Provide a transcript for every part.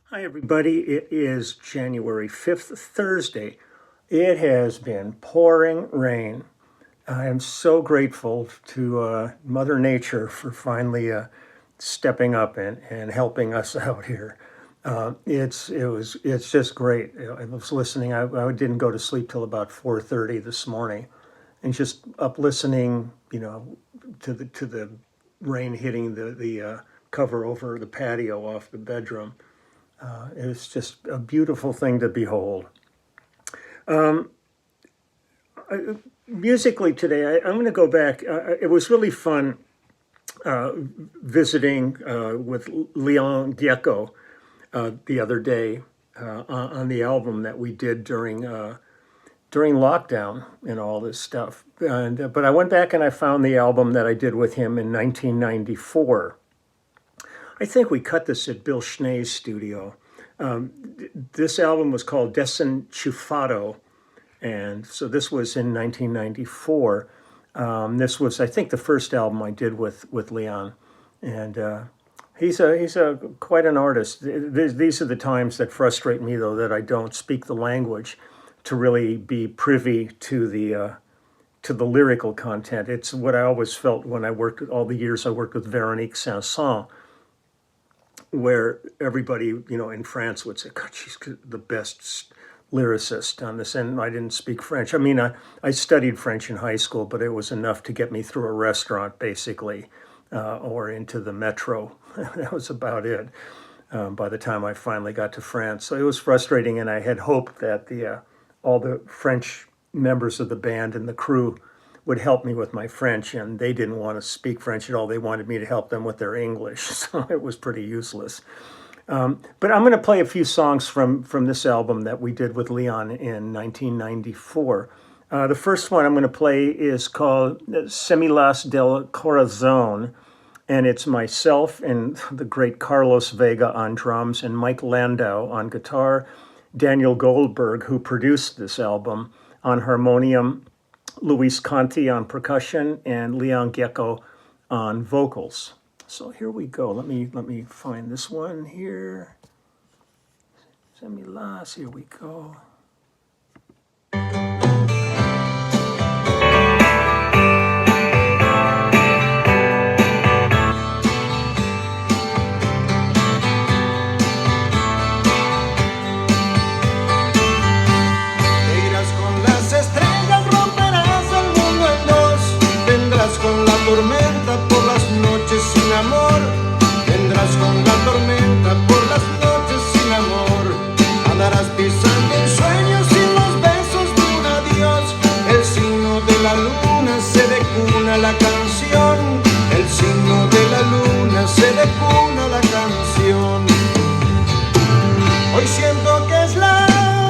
Hi, everybody. It is January 5th, Thursday. It has been pouring rain. I am so grateful to Mother Nature for finally stepping up and helping us out here. It's just great. I was listening. I didn't go to sleep till about 4:30 this morning, and just up listening, to the rain hitting the cover over the patio off the bedroom. It's just a beautiful thing to behold. Musically today, I'm going to go back. It was really fun visiting with León Gieco the other day on the album that we did during lockdown and all this stuff. But I went back and I found the album that I did with him in 1994. I think we cut this at Bill Schnee's studio. This album was called Desenchufado, and so this was in 1994. This was, I think, the first album I did with Leon, and he's quite an artist. These are the times that frustrate me, though, that I don't speak the language to really be privy to the lyrical content. It's what I always felt when I worked all the years I worked with Veronique Sanson, where everybody, in France would say, God, she's the best lyricist on this. And I didn't speak French. I mean, I studied French in high school, but it was enough to get me through a restaurant, basically, or into the metro. That was about it by the time I finally got to France. So it was frustrating, and I had hoped that all the French members of the band and the crew would help me with my French, and they didn't want to speak French at all. They wanted me to help them with their English, so it was pretty useless. But I'm going to play a few songs from this album that we did with Leon in 1994. The first one I'm going to play is called Semilas del Corazon, and it's myself and the great Carlos Vega on drums and Mike Landau on guitar, Daniel Goldberg, who produced this album, on harmonium, Luis Conti on percussion, and León Gieco on vocals. So here we go. Let me find this one here. Semilas, here we go. Con la tormenta por las noches sin amor, vendrás con la tormenta por las noches sin amor, andarás pisando en sueños sin los besos de un adiós, el signo de la luna se decuna la canción, el signo de la luna se decuna la canción. Hoy siento que es la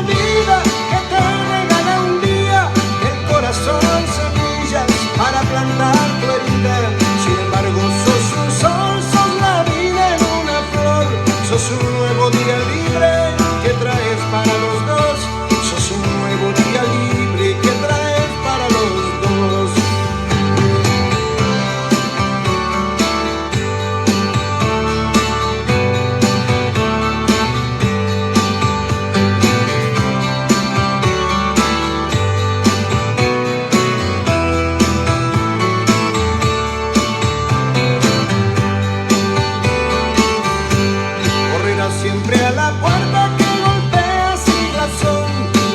vida que te regala un día, el corazón semillas para plantar tu herida. Sin embargo sos un sol, sos la vida en una flor, sos un nuevo día libre que traes para los dos, sos un nuevo día libre que traes para los dos.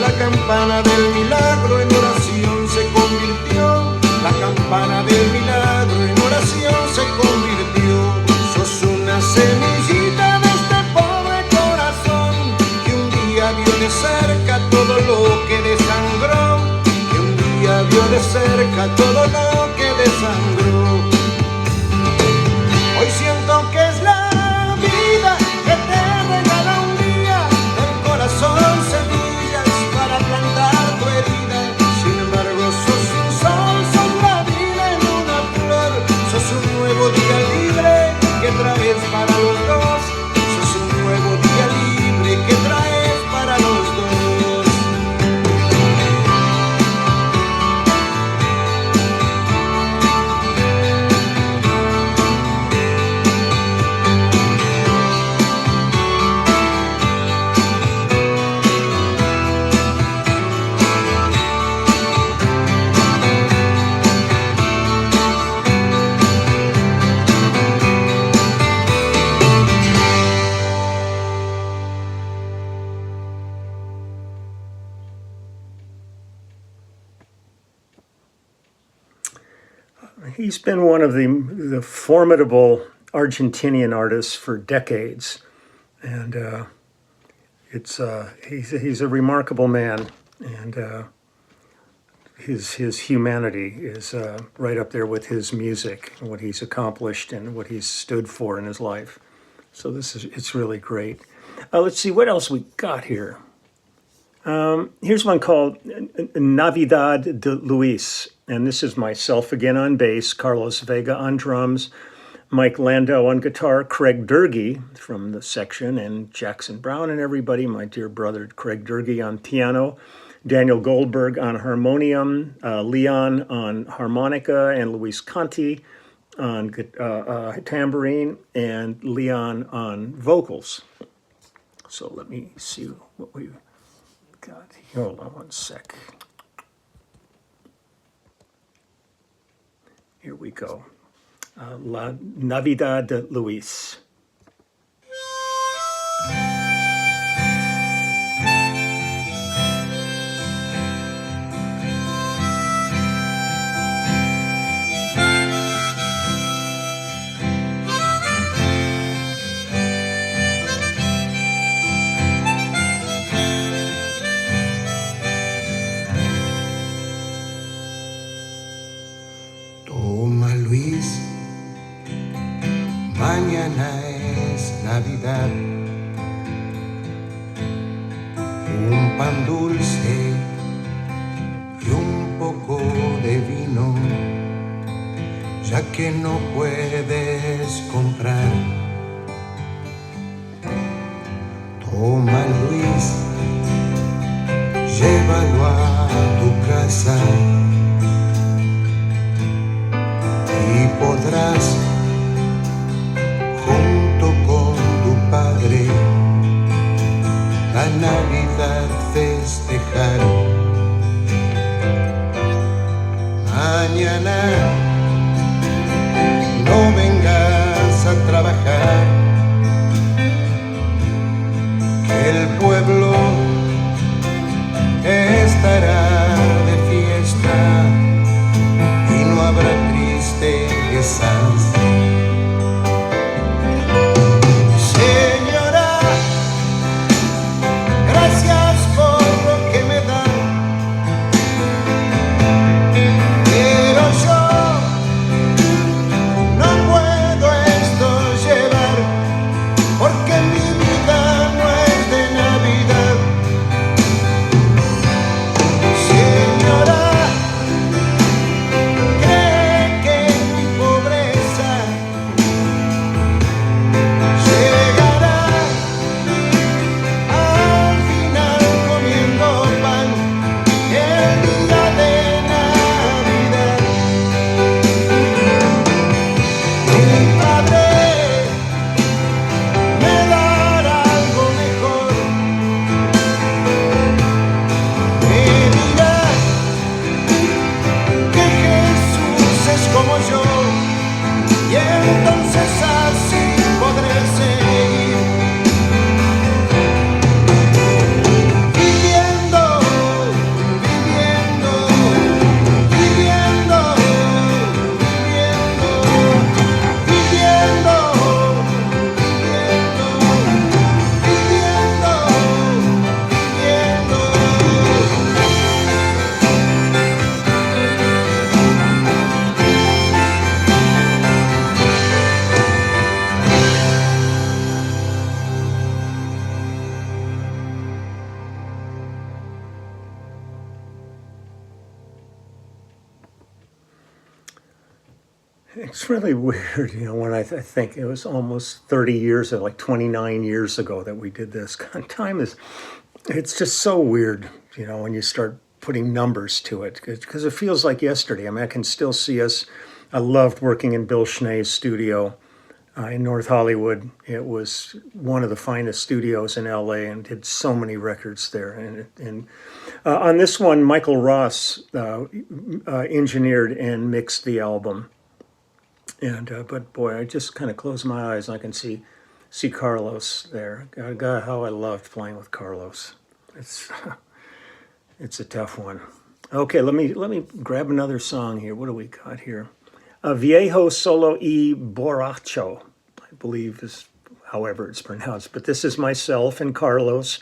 La campana del milagro en oración se convirtió, la campana del milagro en oración se convirtió. Sos una semillita de este pobre corazón que un día vio de cerca todo lo que desangró, que un día vio de cerca todo lo que desangró. Hoy siento que es la vida que te regala un día, el corazón semillas para plantar tu herida. Sin embargo sos un sol, sos la vida en una flor, sos un nuevo día libre que traes para los dos, sos un nuevo día libre que traes para los dos. He's been one of the formidable Argentinian artists for decades, and he's a remarkable man, and his humanity is right up there with his music and what he's accomplished and what he's stood for in his life. So it's really great. Let's see what else we got here. Here's one called Navidad de Luis, and this is myself again on bass, Carlos Vega on drums, Mike Landau on guitar, Craig Durgee from the section, and Jackson Brown and everybody, my dear brother Craig Durgee on piano, Daniel Goldberg on harmonium, Leon on harmonica, and Luis Conti on tambourine, and Leon on vocals. So let me see what we've got here. Hold on one sec. Here we go. La Navidad de Luis. Toma Luis, mañana es Navidad. Un pan dulce y un poco de vino, ya que no puedes comprar. Toma Luis, llévalo a tu casa y podrás, junto con tu padre, la Navidad festejar. Mañana no vengas a trabajar, que el pueblo estará de fiesta y no habrá tristezas. Señora, gracias por lo que me dan, pero yo no puedo esto llevar, porque mi vida no es de Navidad. Señora, cree que mi pobreza llegará al final comiendo pan el día de Navidad. Mi padre me dará algo mejor, me dirá que Jesús es como yo, y entonces así podré seguir viviendo, viviendo, viviendo, viviendo, viviendo, viviendo, It's really weird, when I think it was almost 30 years, or like 29 years ago that we did this. Time it's just so weird, when you start putting numbers to it, because it feels like yesterday. I mean, I can still see us. I loved working in Bill Schnee's studio in North Hollywood. It was one of the finest studios in LA, and did so many records there. And on this one, Michael Ross engineered and mixed the album. And but boy, I just kind of close my eyes and I can see Carlos there. God, how I loved playing with Carlos. It's it's a tough one. Okay, let me grab another song here. What do we got here? Viejo Solo y Borracho, I believe is however it's pronounced. But this is myself and Carlos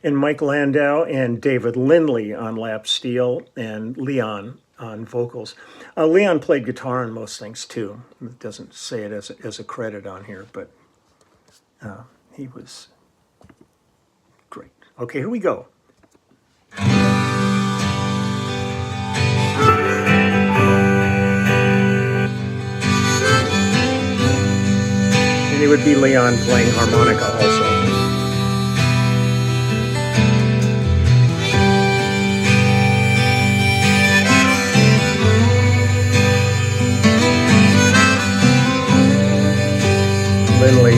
and Mike Landau and David Lindley on lap steel and Leon on vocals. Leon played guitar on most things too. It doesn't say it as a credit on here, but he was great. Okay, here we go. And it would be Leon playing harmonica also. Lindley.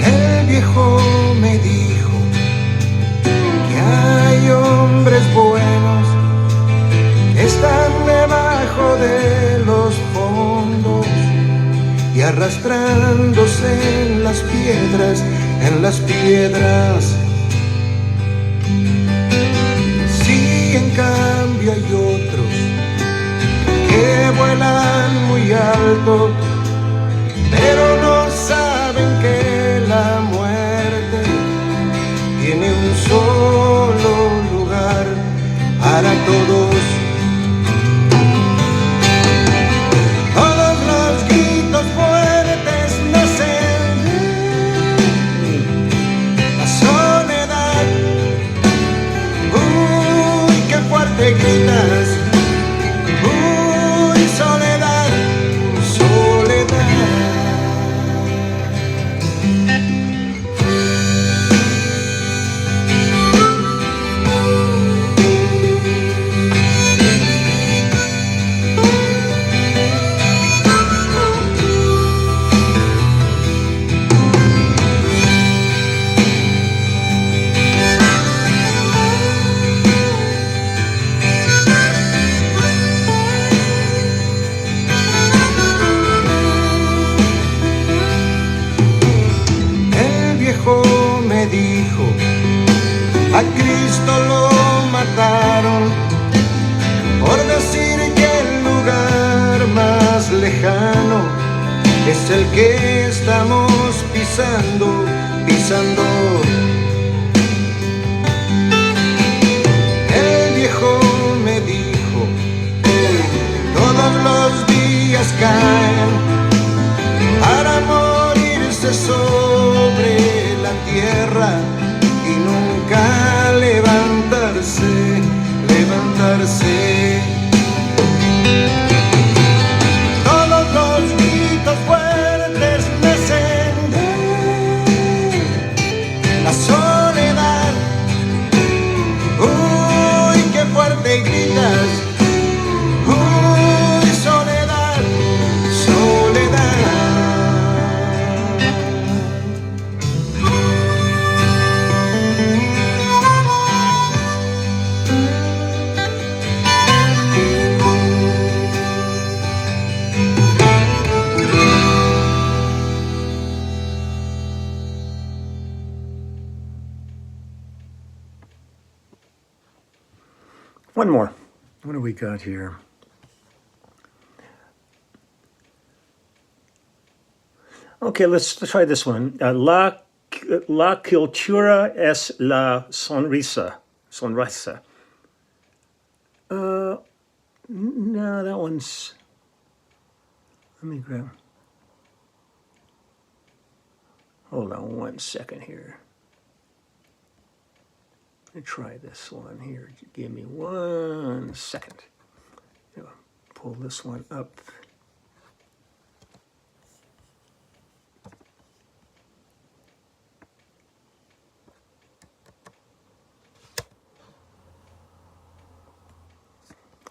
El viejo me dijo que hay hombres buenos que están debajo de los fondos y arrastrándose en las piedras, en las piedras. Sí, en cambio hay otros que vuelan muy alto, pero no saben que la muerte tiene un solo lugar para todos. Todos los gritos fuertes nacen de la soledad. Uy, qué fuerte gritas. Uy, soledad, soledad. Me dijo, a Cristo lo mataron por decir que el lugar más lejano es el que estamos pisando, pisando. El viejo me dijo, todos los días caen para morirse sobre la tierra y nunca levantarse, levantarse. Todos los gritos fuertes nacen de la soledad. Uy, qué fuerte gritas. Uy, soledad, soledad. One more. What do we got here? Okay, let's try this one. La cultura es la sonrisa. Sonrisa. No, that one's... Let me grab... Hold on one second here. Let me try this one here. Give me 1 second. Pull this one up.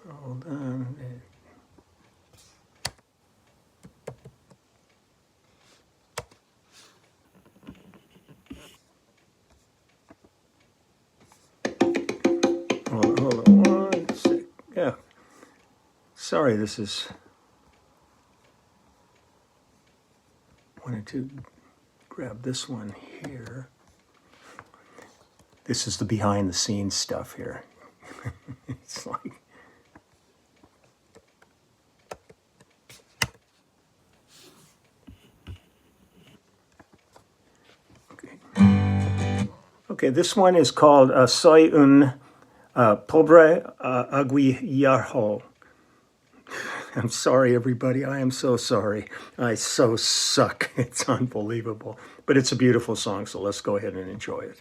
Hold on. Hold on 1 sec. Yeah. Sorry, this is... Wanted to grab this one here. This is the behind the scenes stuff here. It's like, okay, this one is called Soy un pobre aguillajo. I'm sorry, everybody. I am so sorry. I so suck. It's unbelievable. But it's a beautiful song, so let's go ahead and enjoy it.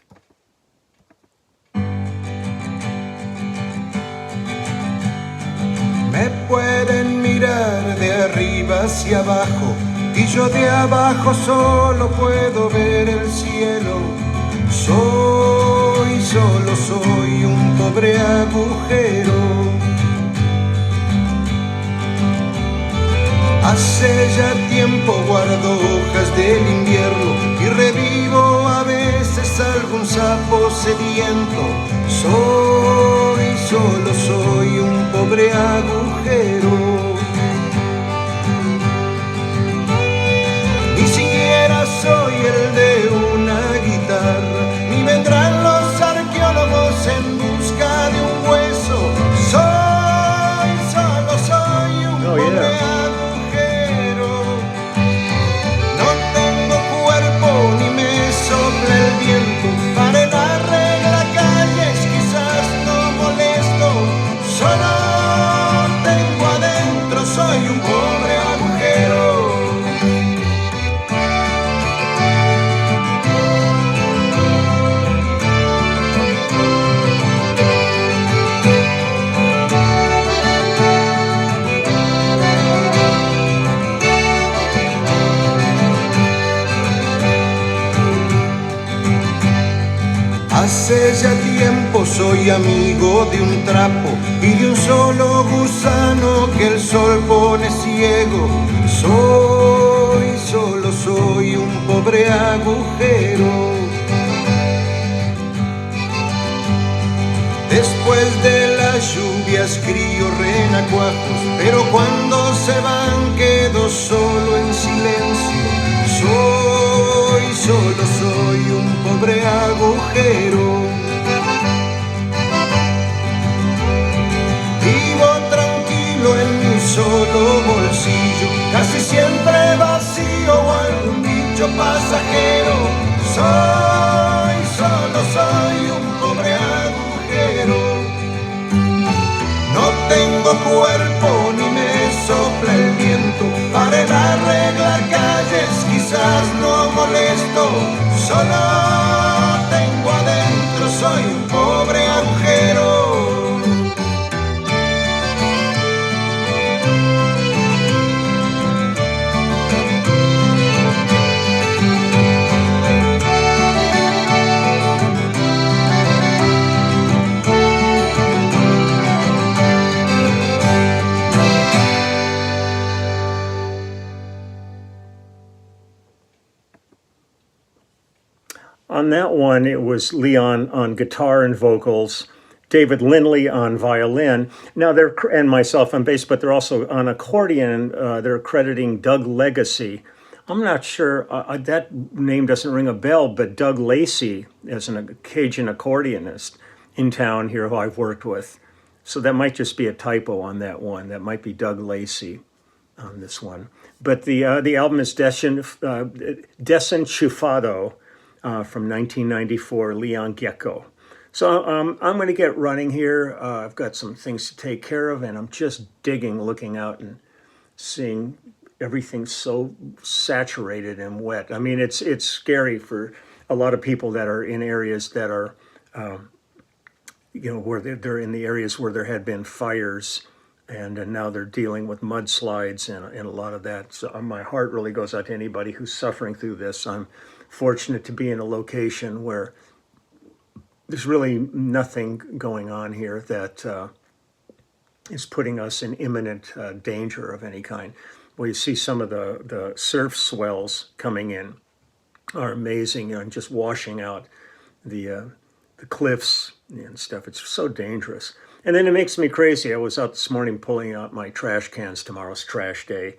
Me pueden mirar de arriba hacia abajo y yo de abajo solo puedo ver el cielo. Solo soy un pobre agujero. Hace ya tiempo guardo hojas del invierno y revivo a veces algún sapo sediento. Solo soy un pobre agujero. Ni siquiera soy el de una guitarra, ni vendrán los arqueólogos en busca de un hueso. Solo soy un pobre agujero. No tengo cuerpo ni me sopla el viento. Para el arregla calles quizás no molesto. Solo tengo adentro, soy un pobre agujero. Hace ya tiempo soy amigo de un trapo y de un solo gusano que el sol pone ciego. Solo soy un pobre agujero. Después de las lluvias crío renacuajos, pero cuando se van quedo solo en silencio. Solo soy un pobre agujero. Vivo tranquilo en mi solo bolsillo, casi siempre vacío o algún bicho pasajero. Solo soy un pobre agujero. No tengo cuerpo ni me sopla el viento. Para el arreglar calles quizás no molesto. Solo tengo adentro, soy un pobre agujero. On that one, it was Leon on guitar and vocals, David Lindley on violin. Now and myself on bass, but they're also on accordion. They're crediting Doug Legacy. I'm not sure, that name doesn't ring a bell, but Doug Lacey is a Cajun accordionist in town here who I've worked with. So that might just be a typo on that one. That might be Doug Lacey on this one. But the album is Desenchufado from 1994, León Gieco. So I'm going to get running here. I've got some things to take care of, and I'm just digging, looking out and seeing everything so saturated and wet. I mean, it's scary for a lot of people that are in areas that are, where they're in the areas where there had been fires, and now they're dealing with mudslides and a lot of that. So my heart really goes out to anybody who's suffering through this. I'm fortunate to be in a location where there's really nothing going on here that is putting us in imminent danger of any kind. Well, you see some of the surf swells coming in are amazing, and just washing out the cliffs and stuff. It's so dangerous. And then it makes me crazy. I was out this morning pulling out my trash cans. Tomorrow's trash day.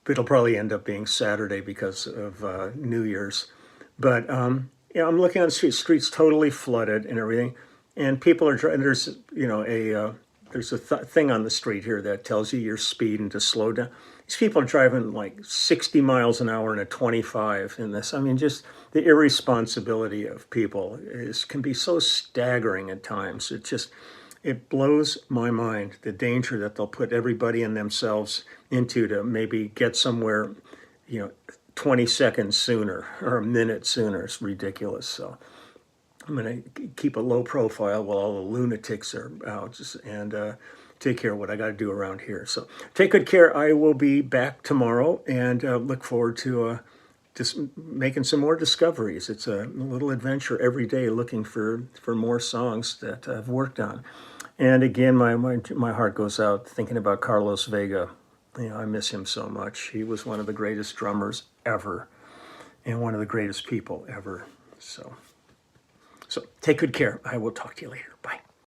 It'll probably end up being Saturday because of New Year's. But I'm looking on the streets totally flooded and everything. And people are trying. There's there's a thing on the street here that tells you your speed and to slow down. These people are driving like 60 miles an hour in a 25 in this. I mean, just the irresponsibility of people can be so staggering at times. It blows my mind, the danger that they'll put everybody and themselves into to maybe get somewhere, 20 seconds sooner or a minute sooner. It's ridiculous. So I'm going to keep a low profile while all the lunatics are out and take care of what I got to do around here. So take good care. I will be back tomorrow and look forward to just making some more discoveries. It's a little adventure every day looking for more songs that I've worked on. And again, my heart goes out thinking about Carlos Vega. I miss him so much. He was one of the greatest drummers ever and one of the greatest people ever. So take good care. I will talk to you later. Bye.